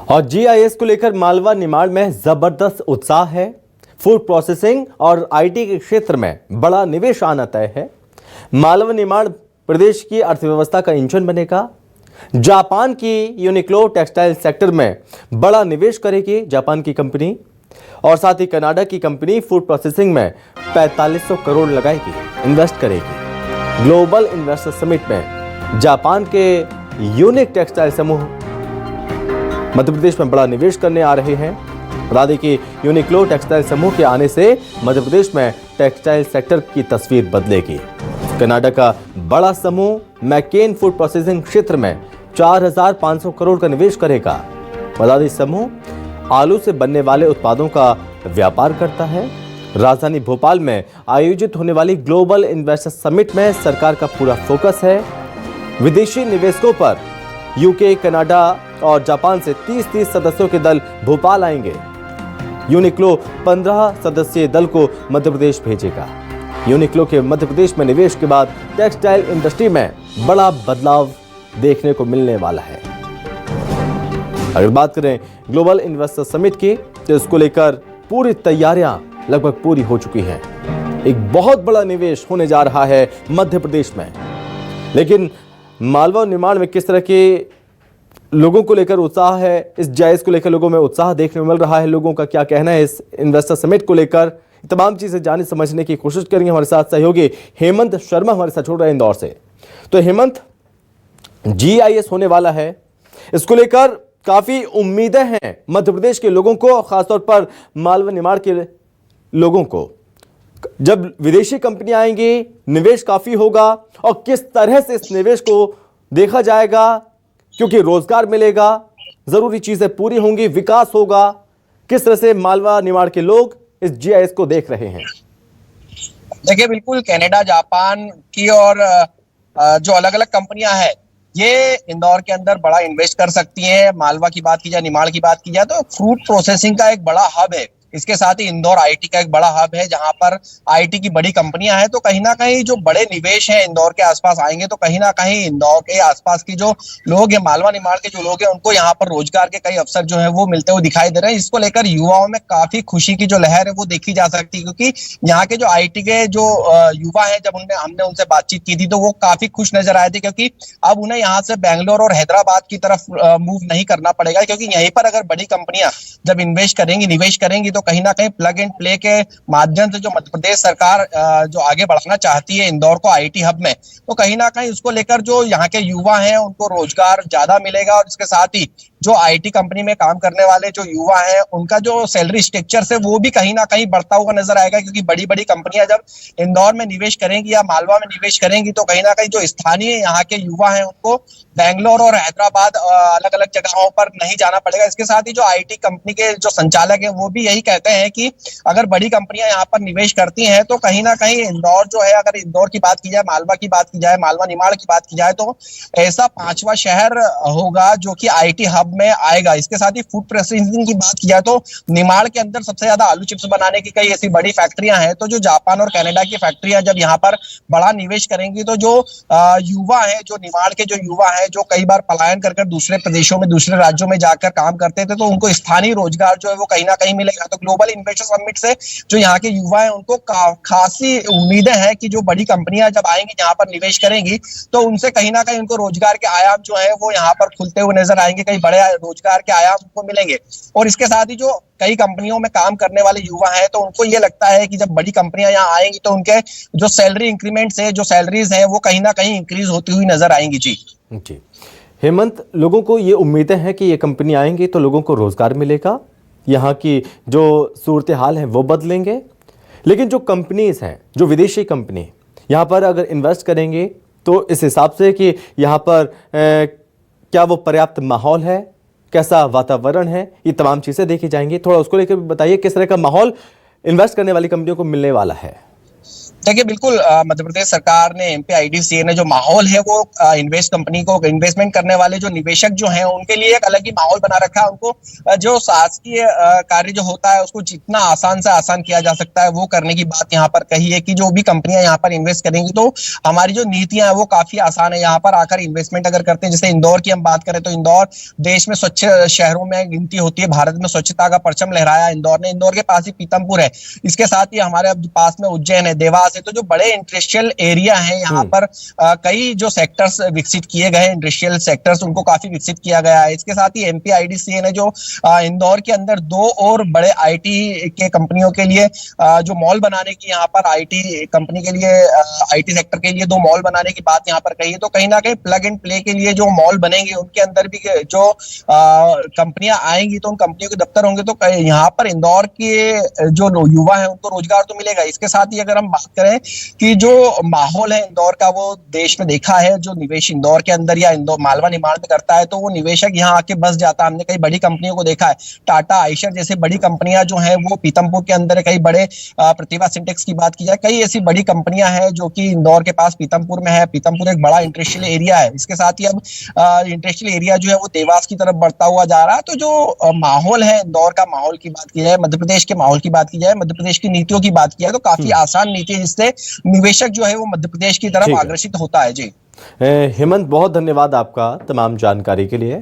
और जीआईएस को लेकर मालवा निमाड़ में जबरदस्त उत्साह है। फूड प्रोसेसिंग और आईटी के क्षेत्र में बड़ा निवेश आना तय है। मालवा निमाड़ प्रदेश की अर्थव्यवस्था का इंजन बनेगा। जापान की यूनिक्लो टेक्सटाइल सेक्टर में बड़ा निवेश करेगी जापान की कंपनी, और साथ ही कनाडा की कंपनी फूड प्रोसेसिंग में 4500 करोड़ लगाएगी, इन्वेस्ट करेगी। ग्लोबल इन्वेस्टर समिट में जापान के यूनिक टेक्सटाइल समूह मध्य प्रदेश में बड़ा निवेश करने आ रहे हैं। बता दें कि यूनिक्लो टेक्सटाइल समूह के आने से मध्य प्रदेश में टेक्सटाइल सेक्टर की तस्वीर बदलेगी। कनाडा का बड़ा समूह मैकेन फूड प्रोसेसिंग क्षेत्र में 4500 करोड़ का निवेश करेगा। बता दें समूह आलू से बनने वाले उत्पादों का व्यापार करता है। राजधानी भोपाल में आयोजित होने वाली ग्लोबल इन्वेस्टर समिट में सरकार का पूरा फोकस है। विदेशी निवेशकों पर यूके, कनाडा और जापान से 30 सदस्यों के दल भोपाल आएंगे। यूनिक्लो 15 सदस्यीय दल को मध्य प्रदेश भेजेगा। यूनिक्लो के मध्य प्रदेश में निवेश के बाद टेक्सटाइल इंडस्ट्री में बड़ा बदलाव देखने को मिलने वाला है। अगर बात करें ग्लोबल इन्वेस्टर समिट की, तो इसको लेकर पूरी तैयारियां लगभग पूरी हो चुकी हैं। एक बहुत बड़ा निवेश होने जा रहा है मध्य प्रदेश में। लेकिन मालवा निमाड़ में किस तरह के लोगों को लेकर उत्साह है, इस जायज को लेकर लोगों में उत्साह देखने को मिल रहा है, लोगों का क्या कहना है इस इन्वेस्टर समिट को लेकर, तमाम चीजें जानने समझने की कोशिश करेंगे। हमारे साथ सहयोगी हेमंत शर्मा हमारे साथ जुड़ रहे हैं इंदौर से। तो हेमंत, जीआईएस होने वाला है, इसको लेकर काफी उम्मीदें हैं मध्य प्रदेश के लोगों को, खासतौर पर मालवा निमाड़ के लोगों को। जब विदेशी कंपनियां आएंगी, निवेश काफी होगा, और किस तरह से इस निवेश को देखा जाएगा, क्योंकि रोजगार मिलेगा, जरूरी चीजें पूरी होंगी, विकास होगा। किस तरह से मालवा निमाड़ के लोग इस जीआईएस को देख रहे हैं? देखिए, बिल्कुल कनाडा, जापान की और जो अलग अलग कंपनियां हैं, ये इंदौर के अंदर बड़ा इन्वेस्ट कर सकती हैं। मालवा की बात की जाए, निमाड़ की बात की जाए, तो फूड प्रोसेसिंग का एक बड़ा हब है। इसके साथ ही इंदौर आईटी का एक बड़ा हब है, जहां पर आईटी की बड़ी कंपनियां हैं। तो कहीं ना कहीं जो बड़े निवेश हैं इंदौर के आसपास आएंगे, तो कहीं ना कहीं इंदौर के आसपास की जो लोग हैं, मालवा निमाड़ के जो लोग हैं, उनको यहाँ पर रोजगार के कई अवसर जो है वो मिलते हुए दिखाई दे रहे हैं। इसको लेकर युवाओं में काफी खुशी की जो लहर है वो देखी जा सकती है, क्योंकि यहाँ के जो आईटी के जो युवा है, जब हमने उनसे बातचीत की थी, तो वो काफी खुश नजर आए थे, क्योंकि अब उन्हें यहाँ से बैंगलोर और हैदराबाद की तरफ मूव नहीं करना पड़ेगा, क्योंकि यहीं पर अगर बड़ी कंपनियां जब इन्वेस्ट करेंगी, निवेश करेंगी, तो कहीं ना कहीं प्लग एंड प्ले के माध्यम से जो मध्य प्रदेश सरकार जो आगे बढ़ना चाहती है इंदौर को आईटी हब में, तो कहीं ना कहीं उसको लेकर जो यहाँ के युवा हैं उनको रोजगार ज्यादा मिलेगा। और इसके साथ ही जो आईटी कंपनी में काम करने वाले जो युवा हैं, उनका जो सैलरी स्ट्रक्चर है वो भी कहीं ना कहीं बढ़ता हुआ नजर आएगा, क्योंकि बड़ी बड़ी कंपनियां जब इंदौर में निवेश करेंगी या मालवा में निवेश करेंगी, तो कहीं ना कहीं जो स्थानीय यहाँ के युवा हैं उनको बैंगलोर और हैदराबाद अलग अलग जगहों पर नहीं जाना पड़ेगा। इसके साथ ही जो आईटी कंपनी के जो संचालक हैं वो भी यही कहते हैं कि अगर बड़ी कंपनियां यहाँ पर निवेश करती हैं, तो कहीं ना कहीं इंदौर जो है, अगर इंदौर की बात की जाए, मालवा की बात की जाए, मालवा निमाड़ की बात की जाए, तो ऐसा 5वां शहर होगा जो कि आईटी हब में आएगा। इसके साथ ही फूड प्रोसेसिंग की बात की जाए, तो निमाड़ के अंदर सबसे ज्यादा आलू चिप्स बनाने की कई ऐसी बड़ी फैक्ट्रियां हैं। तो जो जापान और कनाडा की फैक्ट्रियां जब यहाँ पर बड़ा निवेश करेंगी, तो जो युवा है, जो निमाड़ के जो युवा है, जो कई बार पलायन कर दूसरे प्रदेशों में, दूसरे राज्यों में जाकर काम करते थे, तो उनको स्थानीय रोजगार जो है वो कहीं ना कहीं मिलेगा। तो ग्लोबल इन्वेस्टर समिट से जो यहाँ के युवा हैं उनको खासी उम्मीदें हैं कि जो बड़ी कंपनियां जब आएंगी, यहाँ पर निवेश करेंगी, तो उनसे कहीं ना कहीं उनको रोजगार के आयाम जो है वो यहाँ पर खुलते हुए नजर आएंगे, कई बड़े रोजगार के आयाम उनको मिलेंगे। और इसके साथ ही जो कई कंपनियों में काम करने वाले युवा हैं, तो उनको ये लगता है कि जब बड़ी कंपनियां यहाँ आएंगी, तो उनके जो सैलरी इंक्रीमेंट्स है, जो सैलरीज हैं, वो कहीं ना कहीं इंक्रीज होती हुई नजर आएंगी। जी हेमंत, लोगों को ये उम्मीदें हैं कि ये कंपनी आएंगी तो लोगों को रोजगार मिलेगा, यहाँ की जो सूरत हाल है वो बदलेंगे। लेकिन जो कंपनीज हैं, जो विदेशी कंपनी यहाँ पर अगर इन्वेस्ट करेंगे, तो इस हिसाब से कि यहाँ पर क्या वो पर्याप्त माहौल है, कैसा वातावरण है, ये तमाम चीज़ें देखी जाएंगी। थोड़ा उसको लेकर बताइए, किस तरह का माहौल इन्वेस्ट करने वाली कंपनियों को मिलने वाला है? देखिए बिल्कुल मध्य प्रदेश सरकार ने एमपीआईडीसीए ने जो माहौल है वो इन्वेस्टमेंट करने वाले जो निवेशक जो हैं उनके लिए एक अलग ही माहौल बना रखा है। उनको जो शासकीय कार्य जो होता है उसको जितना आसान से आसान किया जा सकता है वो करने की बात यहाँ पर कही है कि जो भी कंपनियां यहाँ पर इन्वेस्ट करेंगी तो हमारी जो नीतियां हैं वो काफी आसान है। यहाँ पर आकर इन्वेस्टमेंट अगर करते हैं, जैसे इंदौर की हम बात करें तो इंदौर देश में स्वच्छ शहरों में गिनती होती है। भारत में स्वच्छता का परचम लहराया इंदौर ने। इंदौर के पास ही पीतमपुर है, इसके साथ ही हमारे पास में उज्जैन है, देवास है। तो जो बड़े इंडस्ट्रियल एरिया हैं यहाँ पर कई जो सेक्टर्स विकसित किए गए, इंडस्ट्रियल सेक्टर्स उनको काफी विकसित किया गया है। इसके साथ ही एमपीआईडीसीए ने जो इंदौर के अंदर 2 और बड़े आईटी के कंपनियों के लिए जो मॉल बनाने की यहाँ पर आईटी कंपनी के लिए आईटी सेक्टर के लिए 2 मॉल बनाने की बात यहाँ पर कही है। तो कहीं ना कहीं प्लग एंड प्ले के लिए जो मॉल बनेंगे उनके अंदर भी जो कंपनियां आएंगी तो उन कंपनियों के दफ्तर होंगे। तो यहाँ पर इंदौर के जो युवा है उनको रोजगार तो मिलेगा। इसके साथ ही अगर हम बात करें कि जो माहौल है इंदौर का वो देश में देखा है, जो निवेश इंदौर के अंदर या इंदौर मालवा निमाड़ में करता है तो वो निवेशक यहाँ आके बस जाता है। हमने कई बड़ी कंपनियों को देखा है, टाटा आइशर जैसे बड़ी कंपनियां जो है वो पीतमपुर के अंदर है। कई बड़े प्रतिभा सिंटेक्स की बात की जाए, कई ऐसी बड़ी कंपनियां हैं जो कि इंदौर के पास पीतमपुर में है। पीतमपुर एक बड़ा इंडस्ट्रियल एरिया है। इसके साथ ही अब इंडस्ट्रियल एरिया जो है वो देवास की तरफ बढ़ता हुआ जा रहा है। तो जो माहौल है इंदौर का, माहौल की बात की जाए, मध्य प्रदेश के माहौल की बात की जाए, मध्य प्रदेश की नीतियों की बात की जाए तो काफी आसान नीति है जिससे निवेशक जो है वो मध्य प्रदेश की तरफ आकर्षित होता है। जी हेमंत, बहुत धन्यवाद आपका तमाम जानकारी के लिए।